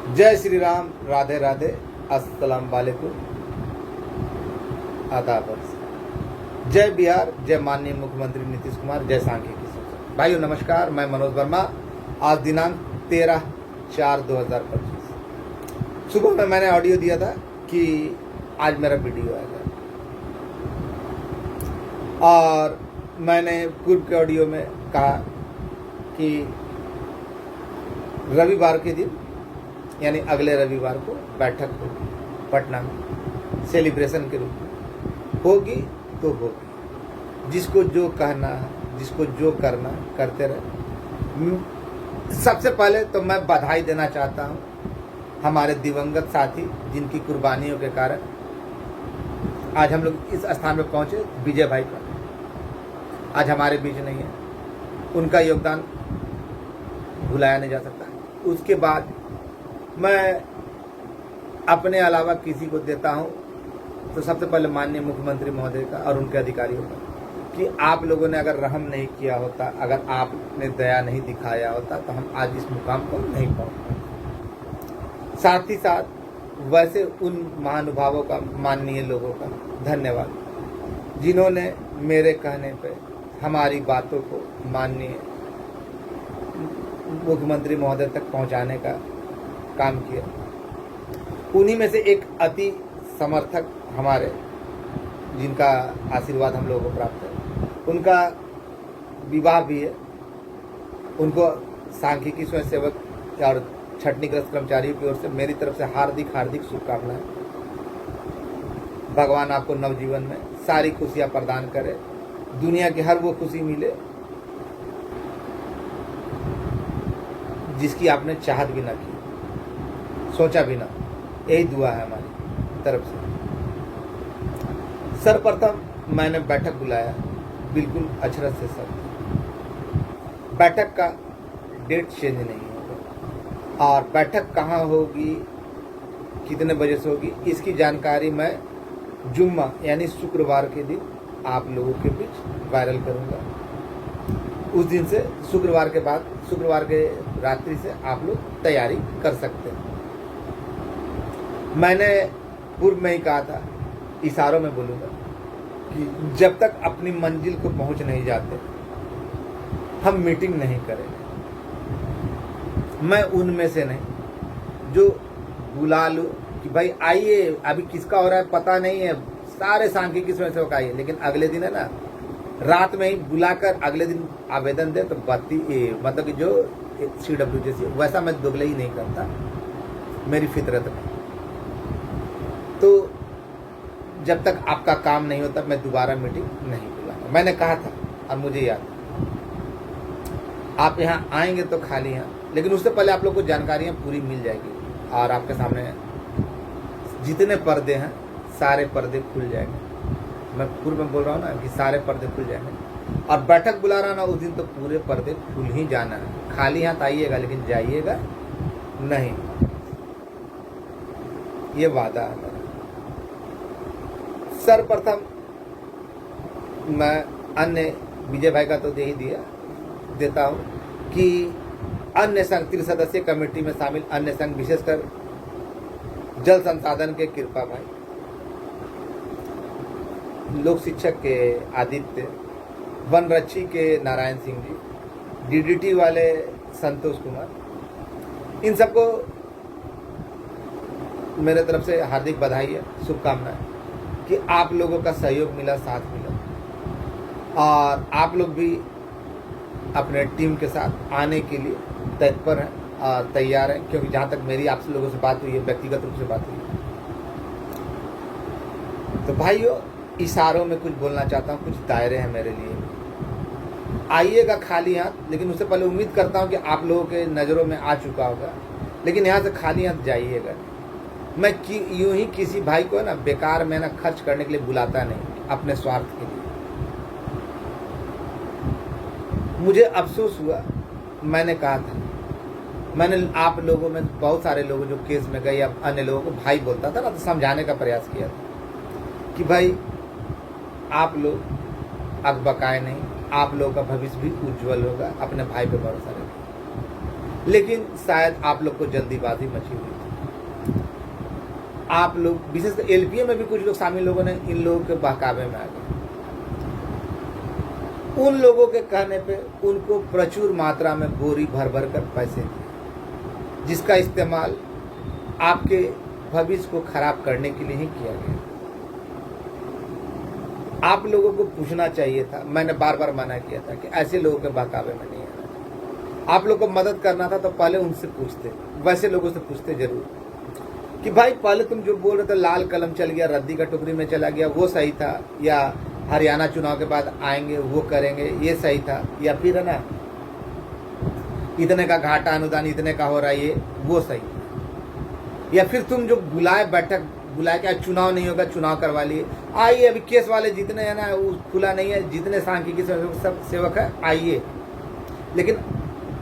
जय श्री राम, राधे राधे, अस्सलाम वालेकुम, आदाब। जय बिहार, जय माननीय मुख्यमंत्री नीतीश कुमार, जय सांख्यिकी संसद। भाइयों नमस्कार, मैं मनोज वर्मा। आज दिनांक 13/4/2025 सुबह में मैंने ऑडियो दिया था कि आज मेरा वीडियो आएगा, और मैंने पूर्व के ऑडियो में कहा कि रविवार के दिन यानी अगले रविवार को बैठक होगी पटना में, सेलिब्रेशन के रूप में होगी तो होगी। जिसको जो कहना, जिसको जो करना करते रहे। सबसे पहले तो मैं बधाई देना चाहता हूँ हमारे दिवंगत साथी, जिनकी कुर्बानियों के कारण आज हम लोग इस स्थान पर पहुँचे। विजय भाई का आज हमारे बीच नहीं है, उनका योगदान भुलाया नहीं जा सकता। उसके बाद मैं अपने अलावा किसी को देता हूं तो सबसे पहले माननीय मुख्यमंत्री महोदय का और उनके अधिकारियों का, कि आप लोगों ने अगर रहम नहीं किया होता, अगर आपने दया नहीं दिखाया होता तो हम आज इस मुकाम पर नहीं पहुंच पाते। साथ ही साथ वैसे उन महानुभावों का, माननीय लोगों का धन्यवाद, जिन्होंने मेरे कहने पे हमारी बातों को माननीय मुख्यमंत्री महोदय तक पहुंचाने का काम किया। उन्हीं में से एक अति समर्थक हमारे, जिनका आशीर्वाद हम लोगों को प्राप्त है, उनका विवाह भी है। उनको सांख्यिकी स्वयंसेवक और छटनीग्रस्त कर्मचारियों की ओर से मेरी तरफ से हार्दिक हार्दिक शुभकामनाएं। भगवान आपको नवजीवन में सारी खुशियां प्रदान करे, दुनिया की हर वो खुशी मिले जिसकी आपने चाहत भी ना की, सोचा भी ना। यही दुआ है हमारी तरफ से। सर्वप्रथम मैंने बैठक बुलाया, बिल्कुल अक्षरशः से सब। बैठक का डेट चेंज नहीं होगा, और बैठक कहाँ होगी, कितने बजे से होगी, इसकी जानकारी मैं जुम्मा यानी शुक्रवार के दिन आप लोगों के बीच वायरल करूँगा। उस दिन से शुक्रवार के बाद, शुक्रवार के रात्रि से आप लोग तैयारी कर सकते हैं। मैंने पूर्व में ही कहा था, इशारों में बोलूँगा, कि जब तक अपनी मंजिल को पहुंच नहीं जाते हम मीटिंग नहीं करेंगे। मैं उनमें से नहीं जो बुला लूँ कि भाई आइए, अभी किसका हो रहा है पता नहीं है, सारे सांख्यिकी स्वयंसेवक आइए, लेकिन अगले दिन है ना, रात में ही बुलाकर अगले दिन आवेदन दे तो बत्ती मतलब कि जो CWJC वैसा मैं दुगलई नहीं करता, मेरी फितरत में। तो जब तक आपका काम नहीं होता मैं दोबारा मीटिंग नहीं बुलाऊंगा। मैंने कहा था और मुझे याद है, आप यहाँ आएंगे तो खाली यहाँ, लेकिन उससे पहले आप लोग को जानकारियाँ पूरी मिल जाएगी, और आपके सामने जितने पर्दे हैं सारे पर्दे खुल जाएंगे। मैं पूर्व में बोल रहा हूँ ना कि सारे पर्दे खुल जाएंगे, और बैठक बुला रहा ना उस दिन तो पूरे पर्दे खुल ही जाना है। खाली हाथ आइएगा लेकिन जाइएगा नहीं, ये वादा है मेरा। सर्वप्रथम मैं अन्य विजय भाई का तो दे ही देता हूँ कि अन्य संघ 3 कमेटी में शामिल अन्य संघ, विशेषकर जल संसाधन के कृपा भाई, लोक शिक्षक के आदित्य, वन रक्षी के नारायण सिंह जी, DDT वाले संतोष कुमार, इन सबको मेरे तरफ से हार्दिक बधाई है, शुभकामनाएं कि आप लोगों का सहयोग मिला, साथ मिला, और आप लोग भी अपने टीम के साथ आने के लिए तत्पर हैं और तैयार हैं। क्योंकि जहाँ तक मेरी आप लोगों से बात हुई है, व्यक्तिगत रूप से बात हुई है, तो भाइयों इशारों में कुछ बोलना चाहता हूँ, कुछ दायरे हैं मेरे लिए। आइएगा खाली हाथ, लेकिन उससे पहले उम्मीद करता हूँ कि आप लोगों के नज़रों में आ चुका होगा, लेकिन यहाँ से खाली हाथ जाइएगा। मैं यूं ही किसी भाई को ना बेकार में ना खर्च करने के लिए बुलाता नहीं, अपने स्वार्थ के लिए। मुझे अफसोस हुआ, मैंने कहा था, मैंने आप लोगों में बहुत सारे लोगों जो केस में गए या अन्य लोगों को भाई बोलता था ना, तो समझाने का प्रयास किया था कि भाई आप लोग अब बकाए नहीं, आप लोगों का भविष्य भी उज्जवल होगा, अपने भाई पे भरोसा रखें। लेकिन शायद आप लोग को जल्दीबाजी मची हुई थी। आप लोग विशेषकर एलपीए में भी कुछ लोग शामिल लोगों ने इन लोगों के बहकावे में आ गए। उन लोगों के कहने पे उनको प्रचुर मात्रा में बोरी भर भर कर पैसे दिए, जिसका इस्तेमाल आपके भविष्य को खराब करने के लिए ही किया गया। आप लोगों को पूछना चाहिए था, मैंने बार बार मना किया था कि ऐसे लोगों के बहकावे में नहीं आना। आप लोगों को मदद करना था तो पहले उनसे पूछते, वैसे लोगों से पूछते जरूर कि भाई पहले तुम जो बोल रहे थे लाल कलम चल गया, रद्दी का टुकड़ी में चला गया, वो सही था, या हरियाणा चुनाव के बाद आएंगे वो करेंगे ये सही था, या फिर है ना इतने का घाटा अनुदान इतने का हो रहा है ये वो सही था, या फिर तुम जो बुलाए बैठक बुलाए क्या चुनाव नहीं होगा चुनाव करवा लिए, आइए अभी केस वाले जितने हैं ना वो खुला नहीं है, जितने सांख्यिकी सब सेवक है आइए। लेकिन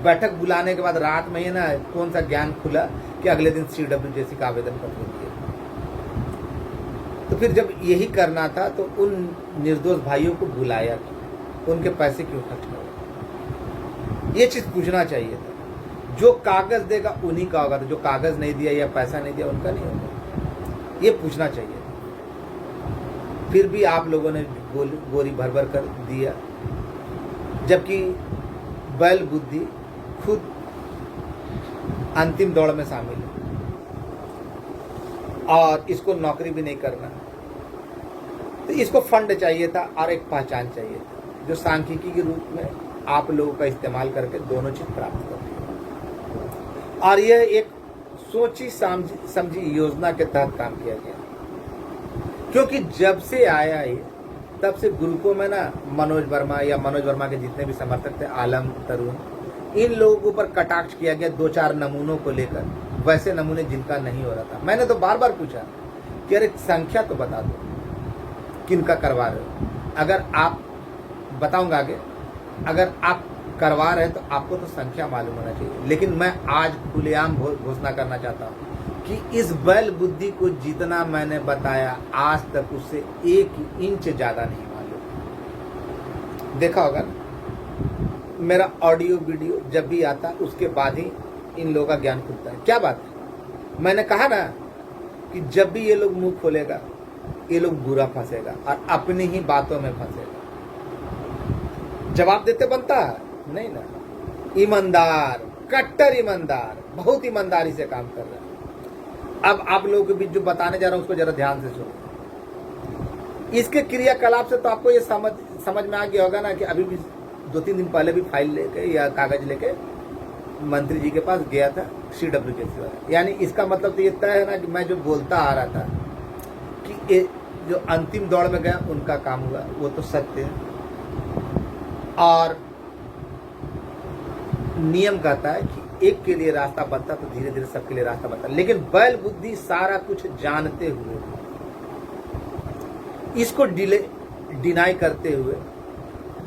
बैठक बुलाने के बाद रात में ही ना कौन सा ज्ञान खुला कि अगले दिन CWJC का आवेदन पत्र दिया। तो फिर जब यही करना था तो उन निर्दोष भाइयों को बुलाया क्यों, उनके पैसे क्यों खर्च हुए, ये चीज पूछना चाहिए था। जो कागज देगा उन्हीं का होगा, तो जो कागज नहीं दिया या पैसा नहीं दिया उनका नहीं होगा, ये पूछना चाहिए। फिर भी आप लोगों ने बोरी भर भर कर दिया, जबकि बैल बुद्धि खुद अंतिम दौड़ में शामिल है और इसको नौकरी भी नहीं करना। तो इसको फंड चाहिए था और एक पहचान चाहिए था जो सांख्यिकी के रूप में आप लोगों का इस्तेमाल करके दोनों चीज प्राप्त करती है। और यह एक सोची समझी योजना के तहत काम किया गया, क्योंकि जब से आया ये तब से ग्रुपों में ना मनोज वर्मा के जितने भी समर्थक थे, आलम तरुण, इन लोगों के ऊपर कटाक्ष किया गया 2-4 नमूनों को लेकर, वैसे नमूने जिनका नहीं हो रहा था। मैंने तो बार बार पूछा कि अरे संख्या तो बता दो किनका करवा रहे हो, अगर आप बताऊंगा आगे, अगर आप करवा रहे हैं तो आपको तो संख्या मालूम होना चाहिए। लेकिन मैं आज खुलेआम घोषणा करना चाहता हूँ कि इस बैल बुद्धि को जितना मैंने बताया आज तक उससे 1 इंच ज्यादा नहीं मालूम। देखा होगा ना मेरा ऑडियो वीडियो जब भी आता उसके बाद ही इन लोगों का ज्ञान खुलता है। क्या बात है, मैंने कहा ना कि जब भी ये लोग मुंह खोलेगा ये लोग बुरा फंसेगा और अपनी ही बातों में फंसेगा। जवाब देते बनता है नहीं ना, ईमानदार, कट्टर ईमानदार, बहुत ईमानदारी से काम कर रहा है। अब आप लोगों के बीच जो बताने जा रहा हूं उसको जरा ध्यान से सुनो। इसके क्रियाकलाप से तो आपको ये समझ में आ गया होगा ना कि अभी भी 2-3 दिन पहले भी फाइल लेके या कागज लेके मंत्री जी के पास गया था CWJC वाला। यानी इसका मतलब तो ये तय है ना कि मैं जो बोलता आ रहा था कि ये जो अंतिम दौड़ में गया उनका काम हुआ, वो तो सत्य है। और नियम कहता है कि एक के लिए रास्ता बनता तो धीरे धीरे सबके लिए रास्ता बनता। लेकिन बैल बुद्धि सारा कुछ जानते हुए इसको डिनाई करते हुए,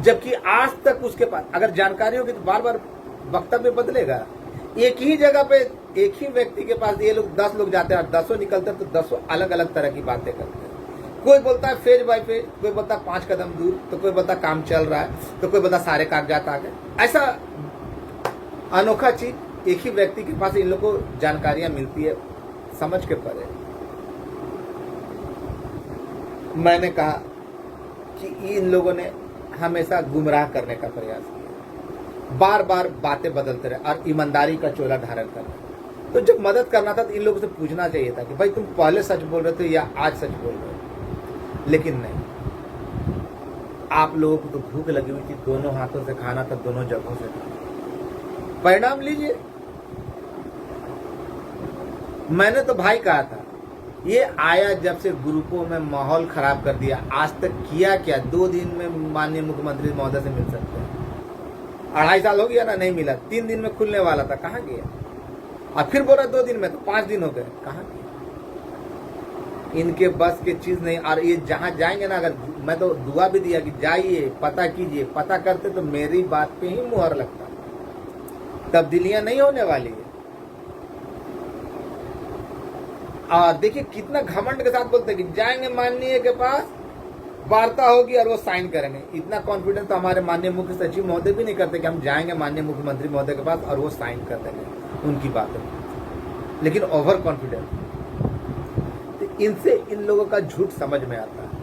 जबकि आज तक उसके पास अगर जानकारी होगी तो बार बार वक्तव्य बदलेगा। एक ही जगह पे एक ही व्यक्ति के पास ये लोग 10 लोग जाते हैं और 10 निकलते हैं तो 10 अलग अलग तरह की बातें करते हैं। कोई बोलता है फेज बाय फेज, कोई बोलता है 5 कदम दूर, तो कोई बोलता काम चल रहा है, तो कोई बोलता सारे कागजात आ गए। ऐसा अनोखा चीज एक ही व्यक्ति के पास इन लोगों को जानकारियां मिलती है, समझ के परे। मैंने कहा कि इन लोगों ने हमेशा गुमराह करने का प्रयास किया, बार बार बातें बदलते रहे और ईमानदारी का चोला धारण कर रहे। तो जब मदद करना था तो इन लोगों से पूछना चाहिए था कि भाई तुम पहले सच बोल रहे थे या आज सच बोल रहे हो। लेकिन नहीं, आप लोगों को तो भूख लगी हुई थी, दोनों हाथों से खाना था, दोनों जगहों से खाना। परिणाम लीजिए। मैंने तो भाई कहा था ये आया जब से ग्रुपों में माहौल खराब कर दिया। आज तक किया क्या? 2 दिन में माननीय मुख्यमंत्री महोदय से मिल सकते हैं। 2.5 साल हो गया ना, नहीं मिला। 3 दिन में खुलने वाला था, कहाँ गया? और फिर बोला 2 दिन में, तो 5 दिन हो गए, कहाँ गया? इनके बस की चीज नहीं। और ये जहां जाएंगे ना, अगर मैं तो दुआ भी दिया कि जाइए पता कीजिए, पता करते तो मेरी बात पे ही मुहर लगता। तब्दीलियां नहीं होने वाली है। और देखिए कितना घमंड के साथ बोलते हैं कि जाएंगे माननीय के पास, वार्ता होगी और वो साइन करेंगे। इतना कॉन्फिडेंस तो हमारे माननीय मुख्य सचिव महोदय भी नहीं करते कि हम जाएंगे माननीय मुख्यमंत्री महोदय के पास और वो साइन कर देंगे उनकी बातों। लेकिन ओवर कॉन्फिडेंस। इनसे इन लोगों का झूठ समझ में आता है।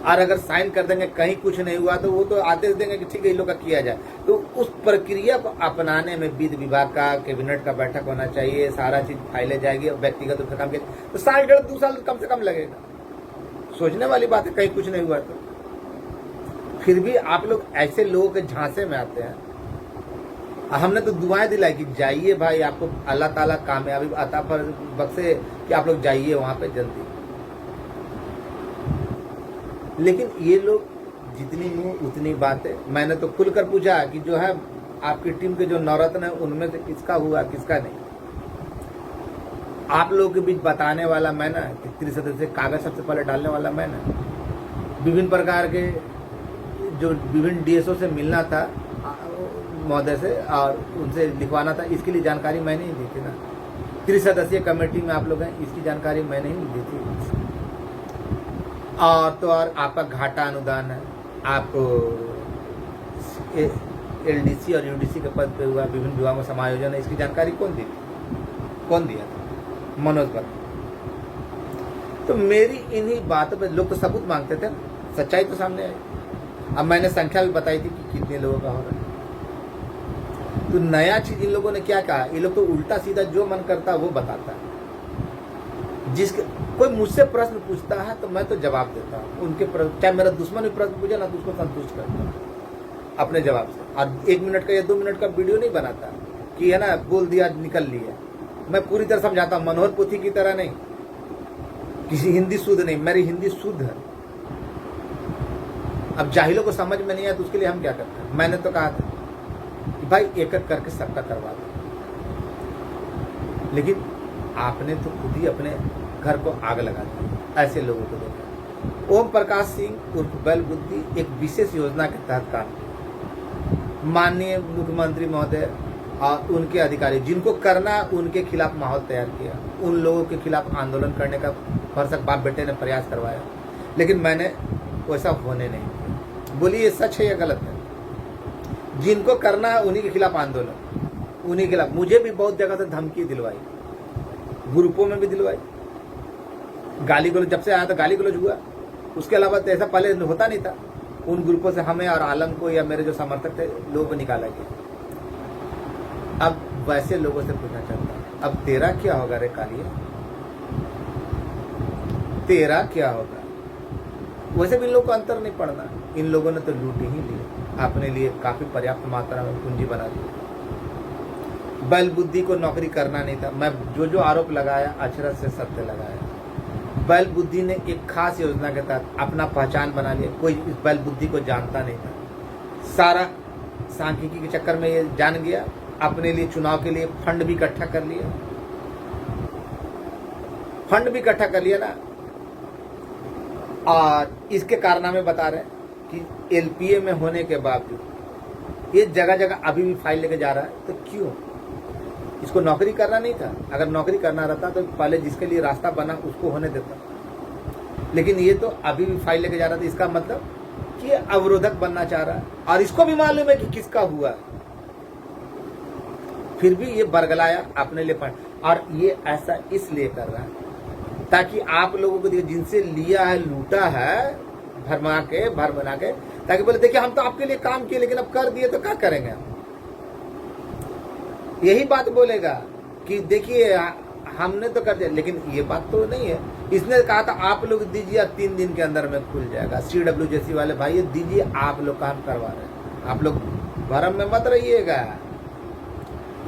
और अगर साइन कर देंगे कहीं कुछ नहीं हुआ तो वो तो आदेश देंगे कि ठीक है इन लोग का किया जाए। तो उस प्रक्रिया को अपनाने में वित्त विभाग का, कैबिनेट का बैठक होना चाहिए, सारा चीज फाइलें जाएगी और व्यक्तिगत रूप से काम किया तो 1.5-2 साल कम से कम लगेगा। सोचने वाली बात है, कहीं कुछ नहीं हुआ तो। फिर भी आप लोग ऐसे लोगों के झांसे में आते हैं। हमने तो दुआएं दिलाई कि जाइए भाई, आपको अल्लाह ताला कामयाबी अता पर बख्शे कि आप लोग जाइए वहां पे जल्दी। लेकिन ये लोग जितनी मुंह उतनी बातें। मैंने तो खुलकर पूछा कि जो है आपकी टीम के जो नवरत्न है उनमें से किसका हुआ किसका नहीं। आप लोगों के बीच बताने वाला मैं ना, कि त्रिसदस्यीय कागज सबसे पहले डालने वाला मैं ना। विभिन्न प्रकार के जो विभिन्न डीएसओ से मिलना था महोदय से और उनसे लिखवाना था, इसके लिए जानकारी मैंने ही दी थी ना। त्रिसदस्यीय कमेटी में आप लोग हैं, इसकी जानकारी मैंने ही दी थी। और तो और आपका घाटा अनुदान है, आपको एलडीसी और यूडीसी के पद पे हुआ, विभिन्न विभागों में समायोजन है, इसकी जानकारी कौन दी थी? कौन दिया था? मनोज बल। तो मेरी इन्हीं बातों पे लोग तो सबूत मांगते थे, सच्चाई तो सामने आई। अब मैंने संख्या भी बताई थी कि कितने लोगों का हो रहा है। तो नया चीज इन लोगों ने क्या कहा, ये लोग तो उल्टा सीधा जो मन करता है वो बताता है। जिसके कोई मुझसे प्रश्न पूछता है तो मैं तो जवाब देता हूँ उनके, चाहे मेरा दुश्मन भी प्रश्न पूछे ना तो उसको संतुष्ट करता हूँ अपने जवाब से। और 1 मिनट का या 2 मिनट का वीडियो नहीं बनाता कि है ना बोल दिया निकल लिया। मैं पूरी तरह समझाता हूँ, मनोहर पोथी की तरह नहीं, किसी हिंदी शुद्ध नहीं, मेरी हिंदी शुद्ध है। अब जाहिलों को समझ में नहीं आया तो उसके लिए हम क्या करते हैं। मैंने तो कहा था कि भाई एक एक करके सबका करवा दो, लेकिन आपने तो खुद ही अपने घर को आग लगा दी। ऐसे लोगों को देखा। ओम प्रकाश सिंह उर्फ बैल बुद्धि एक विशेष योजना के तहत काम किया। माननीय मुख्यमंत्री महोदय और उनके अधिकारी जिनको करना उनके खिलाफ माहौल तैयार किया, उन लोगों के खिलाफ आंदोलन करने का भरसक बाप बेटे ने प्रयास करवाया, लेकिन मैंने वैसा होने नहीं दिया। बोलिए सच है या गलत है? जिनको करना है उन्हीं के खिलाफ आंदोलन, उन्हीं के खिलाफ। मुझे भी बहुत जगह से धमकी दिलवाई, ग्रुपों में भी दिलवाई, गाली गलौज। जब से आया था गाली गलौज हुआ, उसके अलावा तो ऐसा पहले होता नहीं था। उन ग्रुपों से हमें और आलम को या मेरे जो समर्थक थे लोगों को निकाला गया। अब वैसे लोगों से पूछना चाहता हूं, अब तेरा क्या होगा रे कालिया, तेरा क्या होगा? वैसे भी इन लोगों को अंतर नहीं पड़ना। इन लोगों ने तो लूट ही लिया, अपने लिए काफी पर्याप्त मात्रा में पूंजी बना दी। बैल बुद्धि को नौकरी करना नहीं था। मैं जो आरोप लगाया अक्षरशः से सत्य लगाया। बैल बुद्धि ने एक खास योजना के तहत अपना पहचान बना लिया। कोई इस बैल बुद्धि को जानता नहीं था, सारा सांख्यिकी के चक्कर में ये जान गया। अपने लिए चुनाव के लिए फंड भी इकट्ठा कर लिया, फंड भी इकट्ठा कर लिया ना। और इसके कारनामे बता रहे हैं कि एलपीए में होने के बावजूद ये जगह जगह अभी भी फाइल लेके जा रहा है। तो क्यों? इसको नौकरी करना नहीं था। अगर नौकरी करना रहता तो पहले जिसके लिए रास्ता बना उसको होने देता, लेकिन ये तो अभी भी फाइल लेके जा रहा था। इसका मतलब कि ये अवरोधक बनना चाह रहा है और इसको भी मालूम है कि किसका हुआ, फिर भी ये बरगलाया अपने लिए और ये ऐसा इसलिए कर रहा है ताकि आप लोगों को जिनसे लिया है, लूटा है, भर बना के, ताकि बोले देखिए हम तो आपके लिए काम किए लेकिन अब कर दिए तो क्या करेंगे हम। यही बात बोलेगा कि देखिए हमने तो कर दिया, लेकिन ये बात तो नहीं है। इसने कहा था आप लोग दीजिए, अब 3 दिन के अंदर में खुल जाएगा। CWJC वाले भाई दीजिए, आप लोग काम करवा रहे हैं। आप लोग भरम में मत रहिएगा,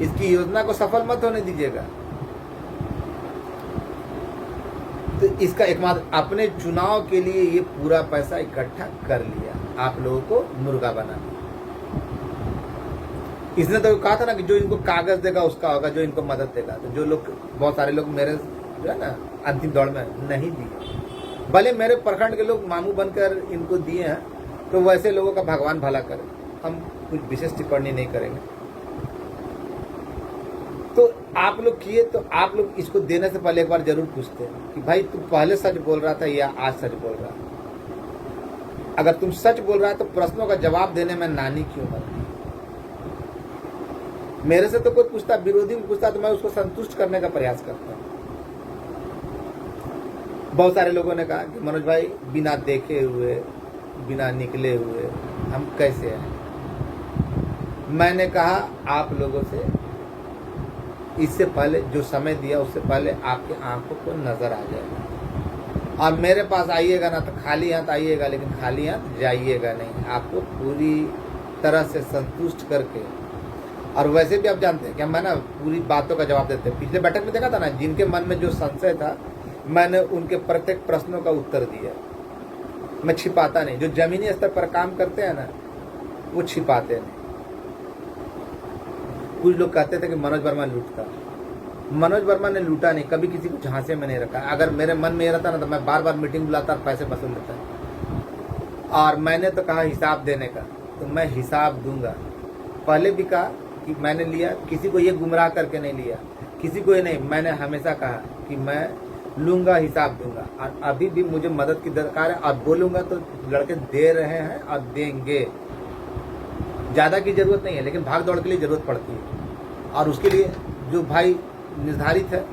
इसकी योजना को सफल मत होने दीजिएगा। तो इसका एकमात्र अपने चुनाव के लिए ये पूरा पैसा इकट्ठा कर लिया, आप लोगों को मुर्गा बना। इसने तो कहा था ना कि जो इनको कागज देगा उसका होगा, जो इनको मदद देगा। तो जो लोग, बहुत सारे लोग मेरे जो है ना अंतिम दौड़ में नहीं दिए, भले मेरे प्रखंड के लोग मामू बनकर इनको दिए हैं, तो वैसे लोगों का भगवान भला करे। हम कुछ विशेष टिप्पणी नहीं करेंगे। तो आप लोग किए, तो आप लोग इसको देने से पहले एक बार जरूर पूछते हैं कि भाई तुम पहले सच बोल रहा था या आज सच बोल रहा है। अगर तुम सच बोल रहा है तो प्रश्नों का जवाब देने में नानी क्यों मरती? मेरे से तो कोई पूछता, विरोधी भी पूछता तो मैं उसको संतुष्ट करने का प्रयास करता हूं। बहुत सारे लोगों ने कहा कि मनोज भाई बिना देखे हुए, बिना निकले हुए हम कैसे आए। मैंने कहा आप लोगों से इससे पहले जो समय दिया उससे पहले आपकी आंखों को नजर आ जाएगा, और मेरे पास आइएगा ना तो खाली हाथ आइएगा, लेकिन खाली हाथ जाइएगा नहीं। आपको पूरी तरह से संतुष्ट करके, और वैसे भी आप जानते हैं कि हम ना पूरी बातों का जवाब देते हैं। पिछले बैठक में देखा था ना, जिनके मन में जो संशय था मैंने उनके प्रत्येक प्रश्नों का उत्तर दिया। मैं छिपाता नहीं। जो जमीनी स्तर पर काम करते हैं ना वो छिपाते नहीं। कुछ लोग कहते थे कि मनोज वर्मा लूटता। मनोज वर्मा ने लूटा नहीं, कभी किसी को झांसे में नहीं रखा। अगर मेरे मन में ये रहता ना तो मैं बार बार मीटिंग बुलाता और पैसे वसूल लेता। और मैंने तो कहा हिसाब देने का, तो मैं हिसाब दूंगा। पहले भी कहा कि मैंने लिया, किसी को ये गुमराह करके नहीं लिया, किसी को ये नहीं। मैंने हमेशा कहा कि मैं लूंगा, हिसाब दूंगा, और अभी भी मुझे मदद की दरकार है, और बोलूंगा तो लड़के दे रहे हैं और देंगे। ज़्यादा की जरूरत नहीं है, लेकिन भाग दौड़ के लिए जरूरत पड़ती है, और उसके लिए जो भाई निर्धारित है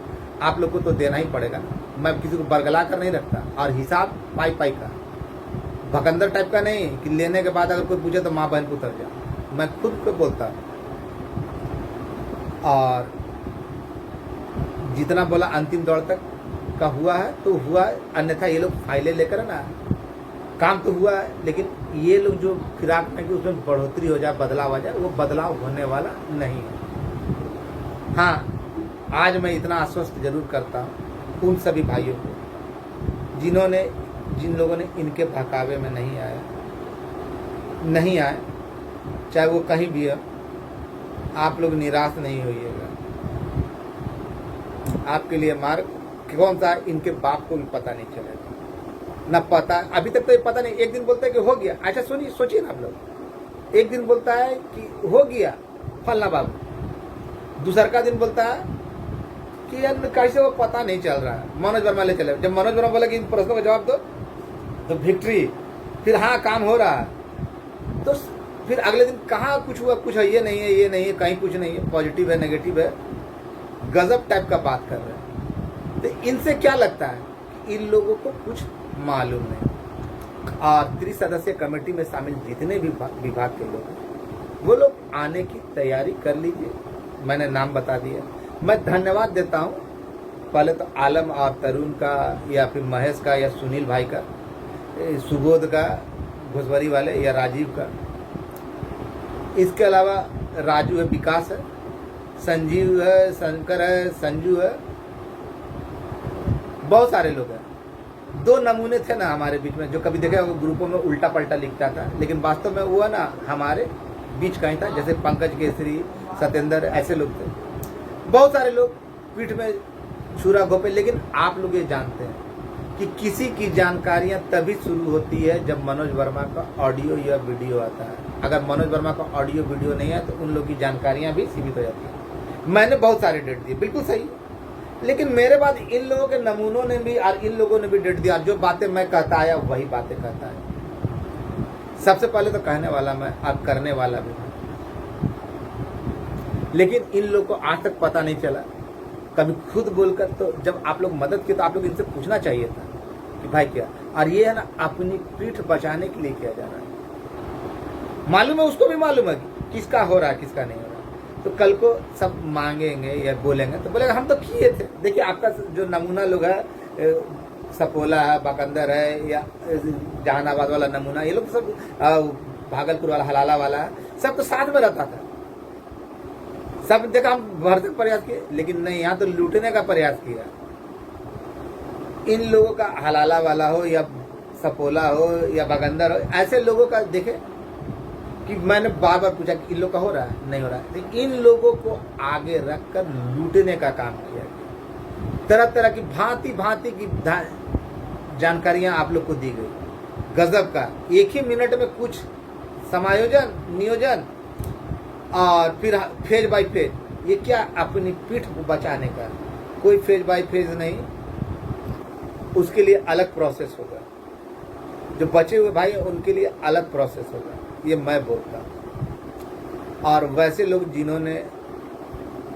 आप लोग को तो देना ही पड़ेगा। मैं किसी को बरगला कर नहीं रखता, और हिसाब पाई पाई का, भकंदर टाइप का नहीं कि लेने के बाद अगर कोई पूछे तो माँ बहन को उतर जाए। मैं खुद को बोलता हूँ, और जितना बोला अंतिम दौर तक का हुआ है तो हुआ है, अन्यथा ये लोग फाइलें लेकर ना, काम तो हुआ है, लेकिन ये लोग जो फिराक में कि उसमें बढ़ोतरी हो जाए, बदलाव आ जाए, वो बदलाव होने वाला नहीं है। हाँ, आज मैं इतना आश्वस्त जरूर करता हूँ उन सभी भाइयों को जिन लोगों ने इनके बहकावे में नहीं आए, चाहे वो कहीं भी हो, आप लोग निराश नहीं होइएगा। आपके लिए मार्ग कौन सा है इनके बाप को भी पता नहीं चलेगा, ना पता अभी तक तो ये पता नहीं। एक दिन बोलता है कि हो गया, अच्छा सुनिए, सोचिए ना आप लोग, एक दिन बोलता है कि हो गया फलना बाबू, दूसरा का दिन बोलता है कि यार कैसे वो पता नहीं चल रहा है। मनोज वर्मा ले चले, जब मनोज वर्मा बोला कि इन प्रश्नों का जवाब दो तो विक्ट्री, फिर हाँ काम हो रहा है, तो फिर अगले दिन कहाँ कुछ हुआ, कुछ है, ये नहीं है, कहीं कुछ नहीं है, पॉजिटिव है, नेगेटिव है, गजब टाइप का बात कर रहे हैं। तो इनसे क्या लगता है कि इन लोगों को कुछ मालूम नहीं। और 30 सदस्यीय कमेटी में शामिल जितने भी विभाग के लोग हैं वो लोग आने की तैयारी कर लीजिए। मैंने नाम बता दिया। मैं धन्यवाद देता हूँ पहले तो आलम और तरुण का, या फिर महेश का, या सुनील भाई का, सुबोध का, घुसवरी वाले, या राजीव का। इसके अलावा राजू है, विकास है, संजीव है, शंकर है, संजू है, बहुत सारे लोग हैं। 2 नमूने थे ना हमारे बीच में, जो कभी देखा वो ग्रुपों में उल्टा पलटा लिखता था, लेकिन वास्तव में वो ना हमारे बीच का ही था। जैसे पंकज केसरी, सत्येंद्र, ऐसे लोग थे। बहुत सारे लोग पीठ में छुरा घोपे। लेकिन आप लोग ये जानते हैं कि किसी की जानकारियां तभी शुरू होती है जब मनोज वर्मा का ऑडियो या वीडियो आता है। अगर मनोज वर्मा का ऑडियो वीडियो नहीं है तो उन लोगों की जानकारियां भी सीमित हो जाती है। मैंने बहुत सारे डेट दिए, बिल्कुल सही, लेकिन मेरे बाद इन लोगों के नमूनों ने भी और इन लोगों ने भी डेट दिया। जो बातें मैं कहता आया वही बातें कहता है। सबसे पहले तो कहने वाला मैं, अब करने वाला भी। लेकिन इन लोगों को आज तक पता नहीं चला कभी खुद बोलकर। तो जब आप लोग मदद किए तो आप लोग इनसे पूछना चाहिए था कि भाई क्या, और ये है ना अपनी पीठ बचाने के लिए किया जा रहा है। मालूम है, उसको भी मालूम है किसका हो रहा है किसका नहीं हो रहा। तो कल को सब मांगेंगे या बोलेंगे तो बोलेगा हम तो किए थे। देखिए आपका जो नमूना लोग है, सपोला है, बकंदर है, या जहानाबाद वाला नमूना, ये लोग सब, भागलपुर वाला, हलाला वाला, सब तो साथ में रहता था। सब देखा हम भरते प्रयास किए, लेकिन नहीं, यहाँ तो लूटने का प्रयास किया। इन लोगों का हलाला वाला हो या सपोला हो या बगंदर हो, ऐसे लोगों का देखे कि मैंने बार बार पूछा कि इन लोग का हो रहा है, नहीं हो रहा है। लेकिन इन लोगों को आगे रखकर लूटने का काम किया गया। तरह तरह की भांति भांति की जानकारियां आप लोग को दी गई। गजब का, एक ही मिनट में कुछ समायोजन, नियोजन, और फिर फेज बाय फेज। ये क्या, अपनी पीठ को बचाने का। कोई फेज बाय फेज नहीं, उसके लिए अलग प्रोसेस होगा। जो बचे हुए भाई उनके लिए अलग प्रोसेस होगा, ये मैं बोलता हूँ। और वैसे लोग जिन्होंने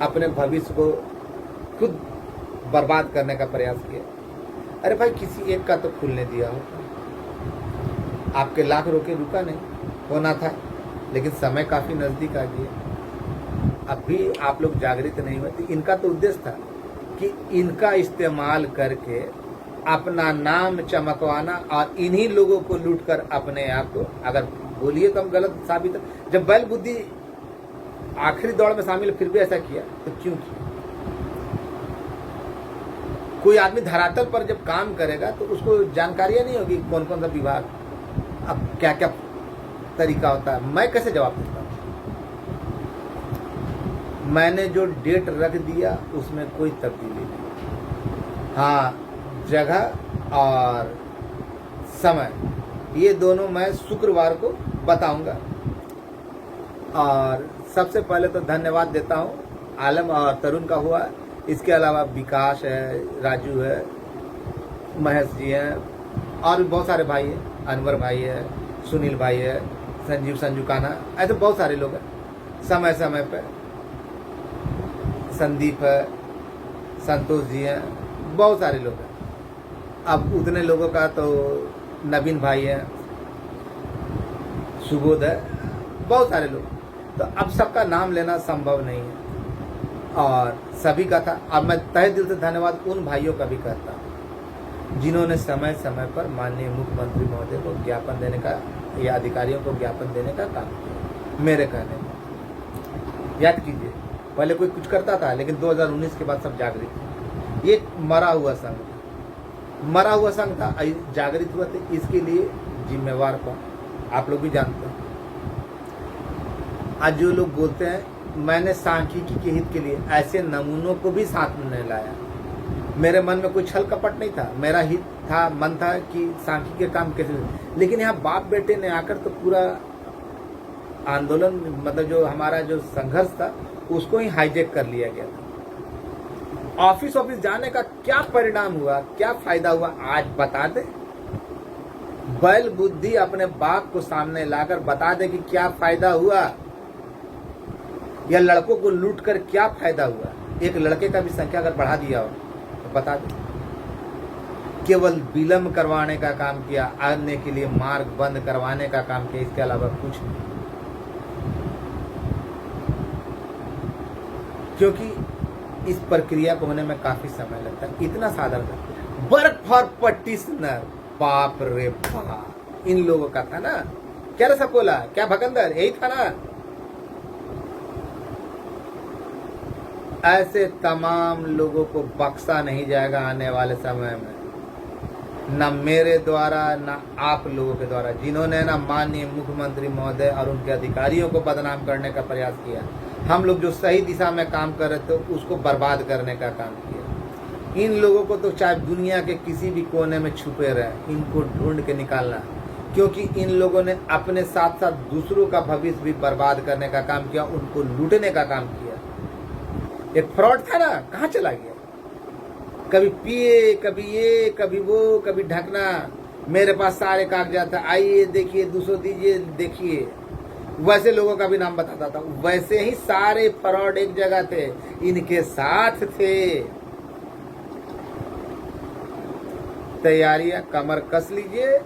अपने भविष्य को खुद बर्बाद करने का प्रयास किया, अरे भाई किसी एक का तो खुलने दिया हो, आपके लाख रोके रुका नहीं, होना था, लेकिन समय काफ़ी नज़दीक आ गया। अब भी आप लोग जागृत नहीं हुए। तो इनका तो उद्देश्य था कि इनका इस्तेमाल करके अपना नाम चमकवाना और इन्हीं लोगों को लूटकर अपने आप को, अगर बोलिए तो हम गलत साबित है, जब बैल बुद्धि आखिरी दौड़ में शामिल फिर भी ऐसा किया तो क्यों किया? कोई आदमी धरातल पर जब काम करेगा तो उसको जानकारियां नहीं होगी कौन कौन सा विभाग, अब क्या क्या तरीका होता है। मैं कैसे जवाब देता हूँ? मैंने जो डेट रख दिया उसमें कोई तब्दीली नहीं। हाँ, जगह और समय ये दोनों मैं शुक्रवार को बताऊंगा। और सबसे पहले तो धन्यवाद देता हूँ आलम और तरुण का हुआ, इसके अलावा विकास है, राजू है, महेश जी हैं और भी बहुत सारे भाई हैं, अनवर भाई है, सुनील भाई है, संजू कान्हा, ऐसे बहुत सारे लोग हैं। समय समय पे संदीप है, संतोष जी हैं, बहुत सारे लोग हैं। अब उतने लोगों का तो नवीन भाई है, सुबोध है, बहुत सारे लोग। तो अब सबका नाम लेना संभव नहीं है और सभी का था। अब मैं तहे दिल से धन्यवाद उन भाइयों का भी करता हूँ जिन्होंने समय समय पर माननीय मुख्यमंत्री महोदय को ज्ञापन देने का या अधिकारियों को ज्ञापन देने का काम किया। मेरे कहने में याद कीजिए, पहले कोई कुछ करता था, लेकिन 2019 के बाद सब जागृत थे। ये मरा हुआ संघ था, जागृत हुआ थे। इसके लिए जिम्मेवार कौन? आप लोग भी जानते हैं। आज जो लोग बोलते हैं मैंने सांख्यिकी के हित के लिए, ऐसे नमूनों को भी साथ में नहीं लाया। मेरे मन में कोई छल कपट नहीं था, मेरा हित था, मन था कि सांख्यिकी के काम कैसे, लेकिन यहाँ बाप बेटे ने आकर तो पूरा आंदोलन, मतलब जो हमारा जो संघर्ष था उसको ही हाईजैक कर लिया गया था। ऑफिस जाने का क्या परिणाम हुआ, क्या फायदा हुआ, आज बता दे। बैल बुद्धि अपने बाप को सामने लाकर बता दे कि क्या फायदा हुआ, या लड़कों को लूट कर क्या फायदा हुआ। एक लड़के का भी संख्या अगर बढ़ा दिया हो तो बता दे। केवल विलंब करवाने का काम किया, आने के लिए मार्ग बंद करवाने का काम किया, इसके अलावा कुछ नहीं। क्योंकि इस प्रक्रिया को होने में काफी समय लगता है। इतना साधारण था, वर्क फॉर पटिशनर, बाप रे बाप, इन लोगों का था ना। क्या रसपोला, क्या भकंदर, यही था ना। ऐसे तमाम लोगों को बख्शा नहीं जाएगा आने वाले समय में, न मेरे द्वारा न आप लोगों के द्वारा, जिन्होंने ना माननीय मुख्यमंत्री महोदय और उनके अधिकारियों को बदनाम करने का प्रयास किया। हम लोग जो सही दिशा में काम कर रहे थे उसको बर्बाद करने का काम किया। इन लोगों को तो चाहे दुनिया के किसी भी कोने में छुपे रहे, इनको ढूंढ के निकालना, क्योंकि इन लोगों ने अपने साथ साथ दूसरों का भविष्य भी बर्बाद करने का काम किया, उनको लूटने का काम किया। एक फ्रॉड था ना, कहाँ चला गया? कभी पिए, कभी ये, कभी वो, कभी ढकना। मेरे पास सारे कागजात था, आइए देखिए, 200 दीजिए, देखिए। वैसे लोगों का भी नाम बताता था। वैसे ही सारे फ्रॉड एक जगह थे, इनके साथ थे। तैयारियां कमर कस लीजिए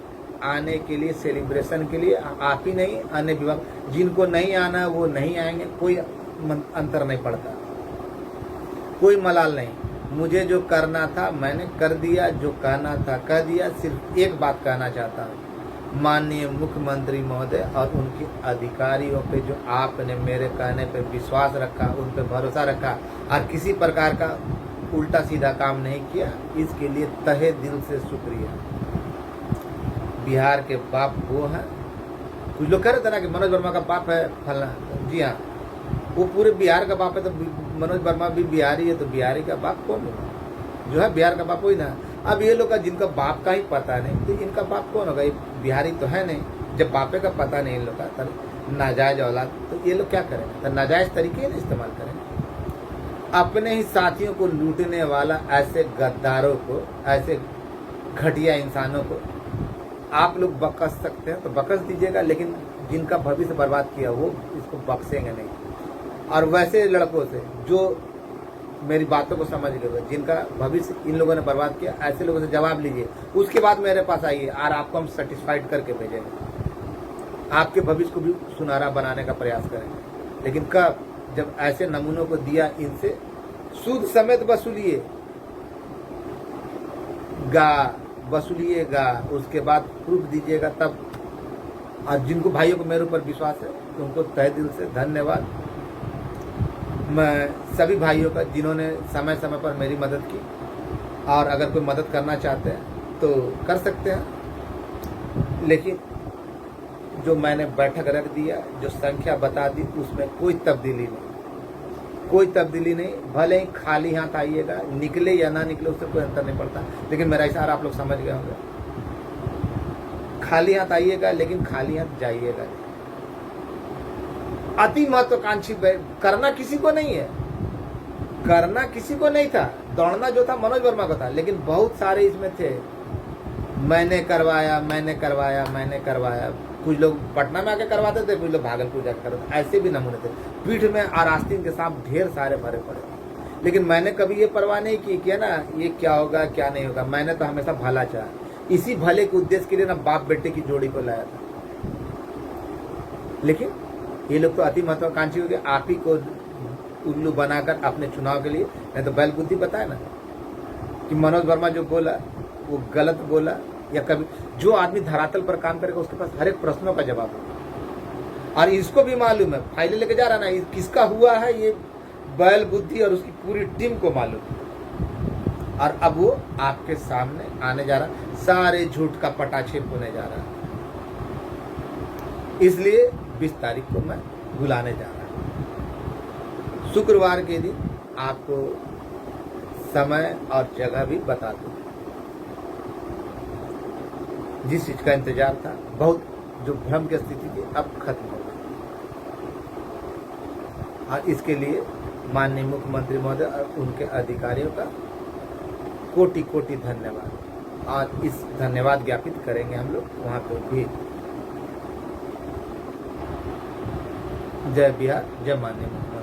आने के लिए, सेलिब्रेशन के लिए। आप ही नहीं, अन्य विभाग जिनको नहीं आना वो नहीं आएंगे, कोई अंतर नहीं पड़ता, कोई मलाल नहीं। मुझे जो करना था मैंने कर दिया, जो कहना था कह दिया। सिर्फ एक बात कहना चाहता हूँ, माननीय मुख्यमंत्री महोदय और उनके अधिकारियों पे जो आपने मेरे कहने पे विश्वास रखा, उन पे भरोसा रखा और किसी प्रकार का उल्टा सीधा काम नहीं किया, इसके लिए तहे दिल से शुक्रिया। बिहार के बाप वो हैं। कुछ लोग कह रहे थे ना कि मनोज वर्मा का बाप है फलना, जी हाँ, वो पूरे बिहार का बाप है। तो मनोज वर्मा भी बिहारी है, तो बिहारी का बाप कौन होगा? जो है बिहार का बाप वही ना। अब ये लोग का जिनका बाप का ही पता नहीं, तो इनका बाप कौन होगा? ये बिहारी तो है नहीं। जब बापे का पता नहीं इन लोग का, तो नाजायज औलाद, तो ये लोग क्या करेंगे? तो नाजायज तरीके ना इस्तेमाल करेंगे। अपने ही साथियों को लूटने वाला ऐसे गद्दारों को, ऐसे घटिया इंसानों को आप लोग बकस सकते हैं तो बकस दीजिएगा, लेकिन जिनका भविष्य बर्बाद किया वो इसको बख्शेंगे नहीं। और वैसे लड़कों से जो मेरी बातों को समझ गए, जिनका भविष्य इन लोगों ने बर्बाद किया, ऐसे लोगों से जवाब लीजिए, उसके बाद मेरे पास आइए और आपको हम सेटिस्फाइड करके भेजेंगे, आपके भविष्य को भी सुनहरा बनाने का प्रयास करेंगे। लेकिन कब? जब ऐसे नमूनों को दिया, इनसे सूद समेत वसूलिएगा, उसके बाद प्रूफ दीजिएगा तब। और जिनको भाइयों को मेरे ऊपर विश्वास है उनको तहे दिल से धन्यवाद। मैं सभी भाइयों का जिन्होंने समय समय पर मेरी मदद की, और अगर कोई मदद करना चाहते हैं तो कर सकते हैं, लेकिन जो मैंने बैठक रख दिया, जो संख्या बता दी, उसमें कोई तब्दीली नहीं। भले ही खाली हाथ आइएगा, निकले या ना निकले उससे कोई अंतर नहीं पड़ता, लेकिन मेरा इशारा आप लोग समझ गए होंगे। खाली हाथ आइएगा, लेकिन खाली हाथ जाइएगा। अति महत्वाकांक्षी करना किसी को नहीं है, करना किसी को नहीं था, दौड़ना जो था मनोज वर्मा को था, लेकिन बहुत सारे इसमें थे, मैंने करवाया। कुछ लोग पटना में आके करवाते थे, कुछ लोग भागलपुर जाकर करवाते थे, ऐसे भी नमूने थे। पीठ में और आस्तीन के सांप ढेर सारे भरे पड़े, लेकिन मैंने कभी ये परवाह नहीं की कि ना ये क्या होगा क्या नहीं होगा। मैंने तो हमेशा भला चाहा, इसी भले के उद्देश्य के लिए ना बाप बेटे की जोड़ी को लाया था। लेकिन ये लोग तो अति महत्वाकांक्षी हो गए, आप ही को उल्लू बनाकर अपने चुनाव के लिए। नहीं तो बैल बुद्धि बताए ना कि मनोज वर्मा जो बोला वो गलत बोला, या कभी जो आदमी धरातल पर काम करेगा उसके पास हर एक प्रश्नों का जवाब होगा। और इसको भी मालूम है, फाइलें लेके जा रहा ना, किसका हुआ है, ये बैल बुद्धि और उसकी पूरी टीम को मालूम है। और अब वो आपके सामने आने जा रहा, सारे झूठ का पटाक्षेप होने जा रहा है। इसलिए 20 तारीख को मैं बुलाने जा रहा हूं। शुक्रवार के दिन आपको समय और जगह भी बता दूं। जिस चीज का इंतजार था, बहुत जो भ्रम की स्थिति थी, अब खत्म हो गई। और इसके लिए माननीय मुख्यमंत्री महोदय और उनके अधिकारियों का कोटि कोटि धन्यवाद। और इस धन्यवाद ज्ञापित करेंगे हम लोग वहां पर भी। जय बिहार, जय माननीय मुख्यमंत्री।